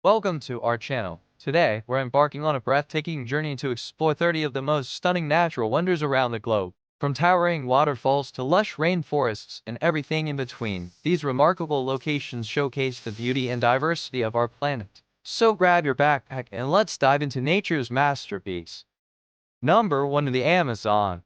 Welcome to our channel. Today, we're embarking on a breathtaking journey to explore 30 of the most stunning natural wonders around the globe. From towering waterfalls to lush rainforests and everything in between, these remarkable locations showcase the beauty and diversity of our planet. So grab your backpack and let's dive into nature's masterpiece. Number 1, the Amazon.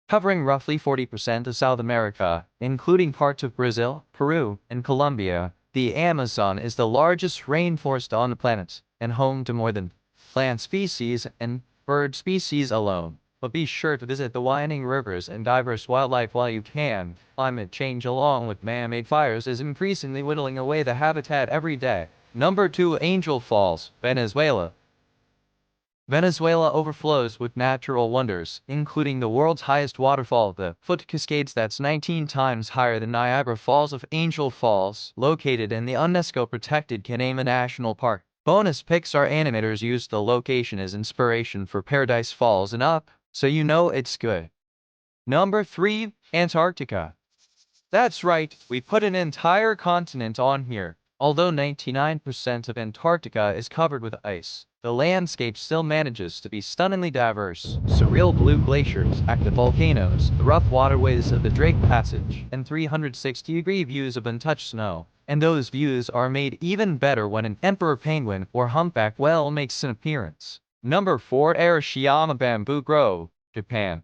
Covering roughly 40% of South America, including parts of Brazil, Peru, and Colombia, the Amazon is the largest rainforest on the planet, and home to more than plant species and bird species alone. But be sure to visit the winding rivers and diverse wildlife while you can. Climate change along with man-made fires is increasingly whittling away the habitat every day. Number 2, Angel Falls, Venezuela. Venezuela overflows with natural wonders, including the world's highest waterfall, the Foot Cascades that's 19 times higher than Niagara Falls of Angel Falls, located in the UNESCO-protected Canaima National Park. Bonus Pixar animators used the location as inspiration for Paradise Falls and Up, so you know it's good. Number 3, Antarctica. That's right, we put an entire continent on here. Although 99% of Antarctica is covered with ice, the landscape still manages to be stunningly diverse. Surreal blue glaciers, active volcanoes, the rough waterways of the Drake Passage, and 360-degree views of untouched snow. And those views are made even better when an emperor penguin or humpback whale makes an appearance. Number 4, Arashiyama Bamboo Grove, Japan.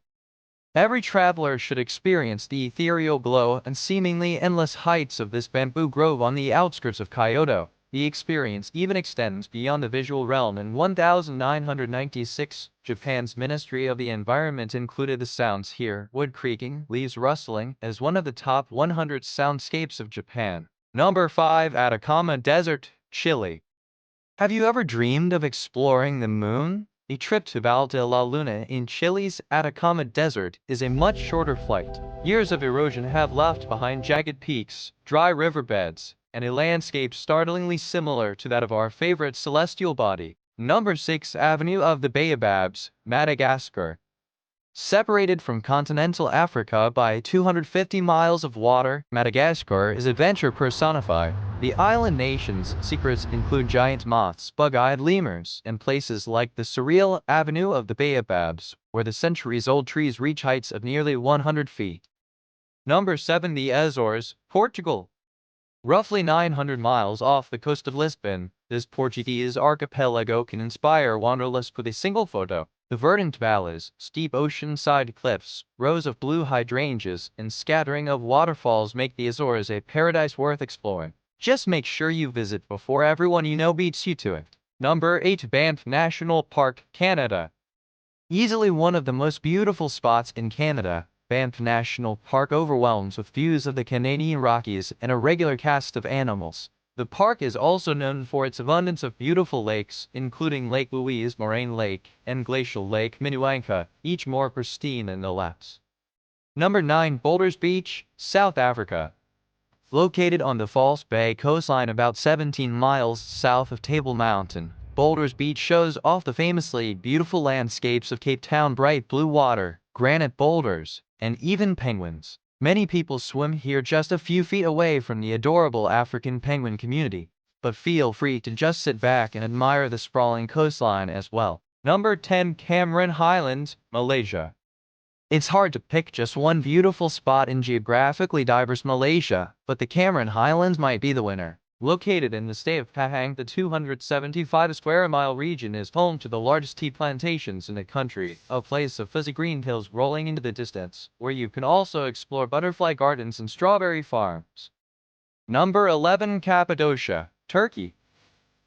Every traveler should experience the ethereal glow and seemingly endless heights of this bamboo grove on the outskirts of Kyoto. The experience even extends beyond the visual realm. In 1996, Japan's Ministry of the Environment included the sounds here, wood creaking, leaves rustling, as one of the top 100 soundscapes of Japan. Number 5, Atacama Desert, Chile. Have you ever dreamed of exploring the moon? A trip to Val de la Luna in Chile's Atacama Desert is a much shorter flight. Years of erosion have left behind jagged peaks, dry riverbeds, and a landscape startlingly similar to that of our favorite celestial body. Number 6, Avenue of the Baobabs, Madagascar. Separated from continental Africa by 250 miles of water, Madagascar is adventure personified. The island nation's secrets include giant moths, bug-eyed lemurs, and places like the surreal Avenue of the Baobabs, where the centuries-old trees reach heights of nearly 100 feet. Number 7, the Azores, Portugal. Roughly 900 miles off the coast of Lisbon, this Portuguese archipelago can inspire wanderlust with a single photo. The verdant valleys, steep ocean-side cliffs, rows of blue hydrangeas, and scattering of waterfalls make the Azores a paradise worth exploring. Just make sure you visit before everyone you know beats you to it. Number 8, Banff National Park, Canada. Easily one of the most beautiful spots in Canada, Banff National Park overwhelms with views of the Canadian Rockies and a regular cast of animals. The park is also known for its abundance of beautiful lakes, including Lake Louise, Moraine Lake, and Glacial Lake Minnewanka, each more pristine than the last. Number 9, Boulders Beach, South Africa. Located on the False Bay coastline about 17 miles south of Table Mountain, Boulders Beach shows off the famously beautiful landscapes of Cape Town, bright blue water, granite boulders, and even penguins. Many people swim here just a few feet away from the adorable African penguin community, but feel free to just sit back and admire the sprawling coastline as well. Number 10, Cameron Highlands, Malaysia. It's hard to pick just one beautiful spot in geographically diverse Malaysia, but the Cameron Highlands might be the winner. Located in the state of Pahang, the 275 square mile region is home to the largest tea plantations in the country, a place of fuzzy green hills rolling into the distance, where you can also explore butterfly gardens and strawberry farms. Number 11, Cappadocia, Turkey.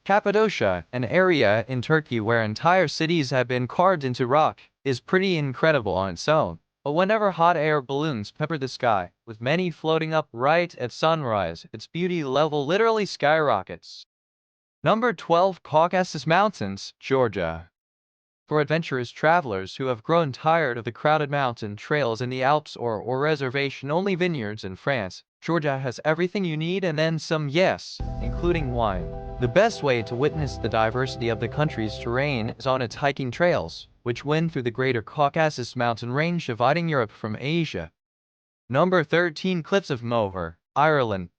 Cappadocia, an area in Turkey where entire cities have been carved into rock, is pretty incredible on its own. But whenever hot air balloons pepper the sky, with many floating up right at sunrise, its beauty level literally skyrockets. Number 12, Caucasus Mountains, Georgia. For adventurous travelers who have grown tired of the crowded mountain trails in the Alps or reservation-only vineyards in France, Georgia has everything you need and then some, yes, including wine. The best way to witness the diversity of the country's terrain is on its hiking trails, which wind through the Greater Caucasus mountain range dividing Europe from Asia. Number 13, Cliffs of Moher, Ireland.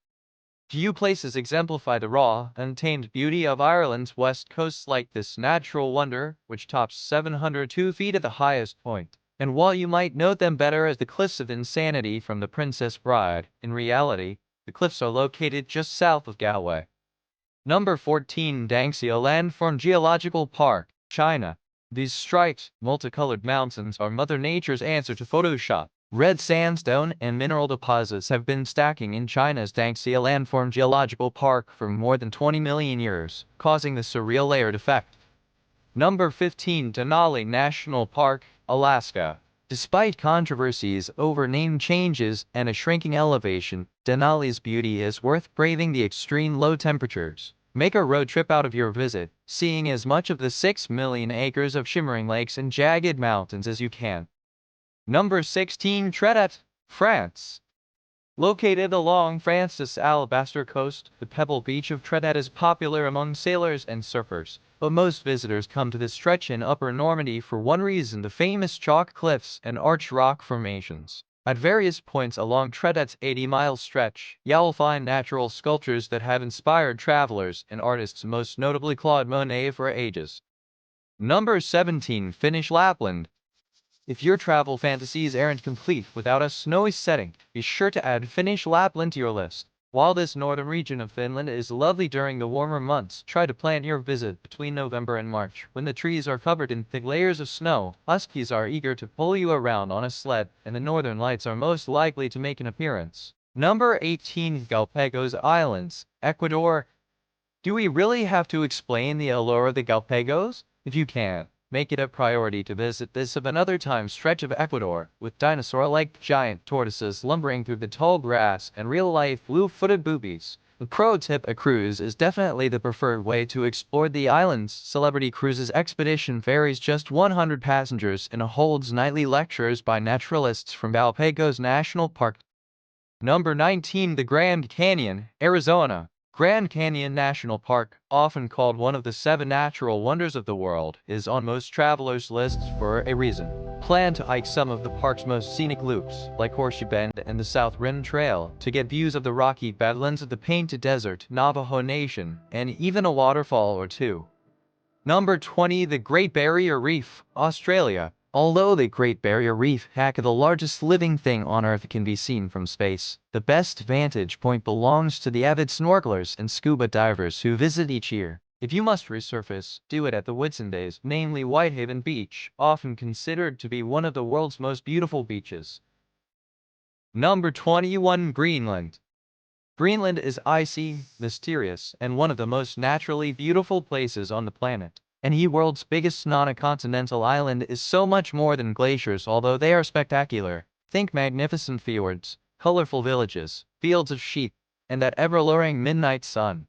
Few places exemplify the raw, untamed beauty of Ireland's west coast like this natural wonder, which tops 702 feet at the highest point. And while you might note them better as the Cliffs of Insanity from The Princess Bride, in reality, the cliffs are located just south of Galway. Number 14, Dangxia Landform Geological Park, China. These striped, multicolored mountains are Mother Nature's answer to Photoshop. Red sandstone and mineral deposits have been stacking in China's Dangxia Landform Geological Park for more than 20 million years, causing the surreal layered effect. Number 15, Denali National Park, Alaska. Despite controversies over name changes and a shrinking elevation, Denali's beauty is worth braving the extreme low temperatures. Make a road trip out of your visit, seeing as much of the 6 million acres of shimmering lakes and jagged mountains as you can. Number 16, Tredet, France. Located along France's Alabaster coast, the pebble beach of Tredet is popular among sailors and surfers, but most visitors come to this stretch in Upper Normandy for one reason: the famous chalk cliffs and arch rock formations. At various points along Tredet's 80-mile stretch, you'll find natural sculptures that have inspired travelers and artists, most notably Claude Monet, for ages. Number 17, Finnish Lapland. If your travel fantasies aren't complete without a snowy setting, be sure to add Finnish Lapland to your list. While this northern region of Finland is lovely during the warmer months, try to plan your visit between November and March, when the trees are covered in thick layers of snow. Huskies are eager to pull you around on a sled, and the northern lights are most likely to make an appearance. Number 18, Galapagos Islands, Ecuador. Do we really have to explain the allure of the Galapagos? If you can, make it a priority to visit this of another time stretch of Ecuador, with dinosaur-like giant tortoises lumbering through the tall grass and real-life blue-footed boobies. The pro tip: a cruise is definitely the preferred way to explore the islands. Celebrity Cruises Expedition ferries just 100 passengers and holds nightly lectures by naturalists from Galapagos National Park. Number 19, the Grand Canyon, Arizona. Grand Canyon National Park, often called one of the 7 natural wonders of the world, is on most travelers' lists for a reason. Plan to hike some of the park's most scenic loops, like Horseshoe Bend and the South Rim Trail, to get views of the rocky badlands of the Painted Desert, Navajo Nation, and even a waterfall or two. Number 20, the Great Barrier Reef, Australia. Although the Great Barrier Reef, the largest living thing on Earth, can be seen from space, the best vantage point belongs to the avid snorkelers and scuba divers who visit each year. If you must resurface, do it at the Whitsundays, namely Whitehaven Beach, often considered to be one of the world's most beautiful beaches. Number 21, Greenland. Greenland is icy, mysterious, and one of the most naturally beautiful places on the planet. And the world's biggest non-continental island is so much more than glaciers, although they are spectacular. Think magnificent fjords, colorful villages, fields of sheep, and that ever-luring midnight sun.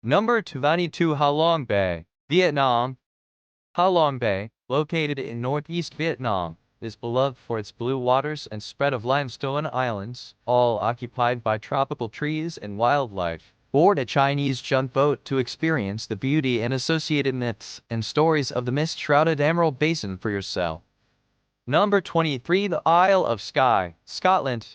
Number 22, Halong Bay, Vietnam. Halong Bay, located in northeast Vietnam, is beloved for its blue waters and spread of limestone islands, all occupied by tropical trees and wildlife. Board a Chinese junk boat to experience the beauty and associated myths and stories of the mist-shrouded Emerald Basin for yourself. Number 23, the Isle of Skye, Scotland.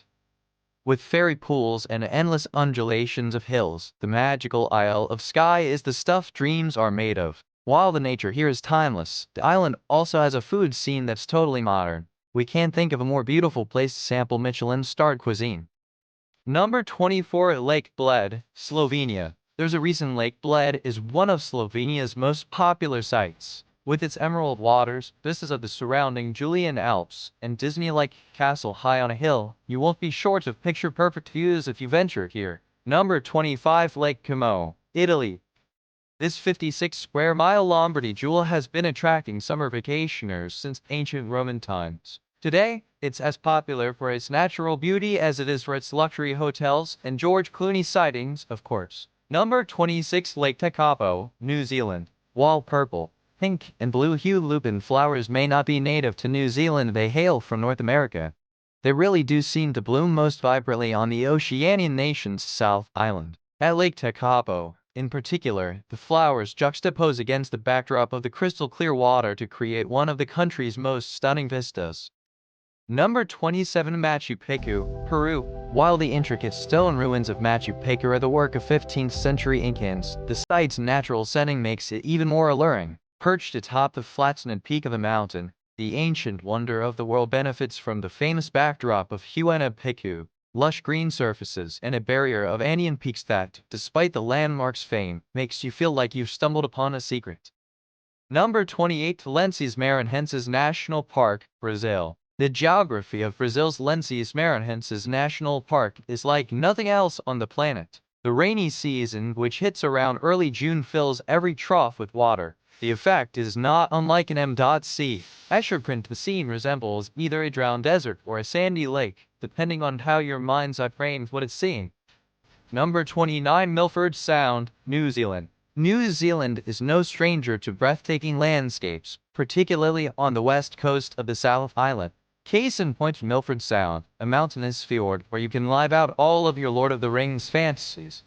With fairy pools and endless undulations of hills, the magical Isle of Skye is the stuff dreams are made of. While the nature here is timeless, the island also has a food scene that's totally modern. We can't think of a more beautiful place to sample Michelin-starred cuisine. Number 24, Lake Bled, Slovenia. There's a reason Lake Bled is one of Slovenia's most popular sites. With its emerald waters, vistas of the surrounding Julian Alps, and Disney-like castle high on a hill, you won't be short of picture-perfect views if you venture here. Number 25, Lake Como, Italy. This 56-square-mile Lombardy jewel has been attracting summer vacationers since ancient Roman times. Today, it's as popular for its natural beauty as it is for its luxury hotels and George Clooney sightings, of course. Number 26, Lake Tekapo, New Zealand. While purple, pink, and blue-hued lupin flowers may not be native to New Zealand, they hail from North America. They really do seem to bloom most vibrantly on the Oceanian nation's South Island. At Lake Tekapo, in particular, the flowers juxtapose against the backdrop of the crystal-clear water to create one of the country's most stunning vistas. Number 27, Machu Picchu, Peru. While the intricate stone ruins of Machu Picchu are the work of 15th century Incans, the site's natural setting makes it even more alluring. Perched atop the flattened peak of the mountain, the ancient wonder of the world benefits from the famous backdrop of Huayna Picchu, lush green surfaces, and a barrier of Andean peaks that, despite the landmark's fame, makes you feel like you've stumbled upon a secret. Number 28, Lençóis Maranhenses National Park, Brazil. The geography of Brazil's Lençóis Maranhenses National Park is like nothing else on the planet. The rainy season, which hits around early June, fills every trough with water. The effect is not unlike an M.C. Escherprint. The scene resembles either a drowned desert or a sandy lake, depending on how your mind's eye frames what it's seeing. Number 29, Milford Sound, New Zealand. New Zealand is no stranger to breathtaking landscapes, particularly on the west coast of the South Island. Case in point, Milford Sound, a mountainous fjord where you can live out all of your Lord of the Rings fantasies.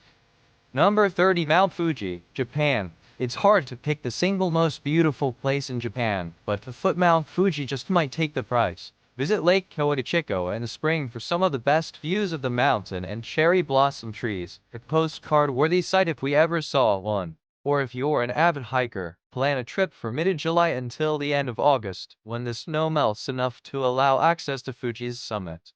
Number 30, Mount Fuji, Japan. It's hard to pick the single most beautiful place in Japan, but the foot Mount Fuji just might take the prize. Visit Lake Kawachiko in the spring for some of the best views of the mountain and cherry blossom trees. A postcard-worthy sight if we ever saw one. Or if you're an avid hiker, plan a trip from mid-July until the end of August, when the snow melts enough to allow access to Fuji's summit.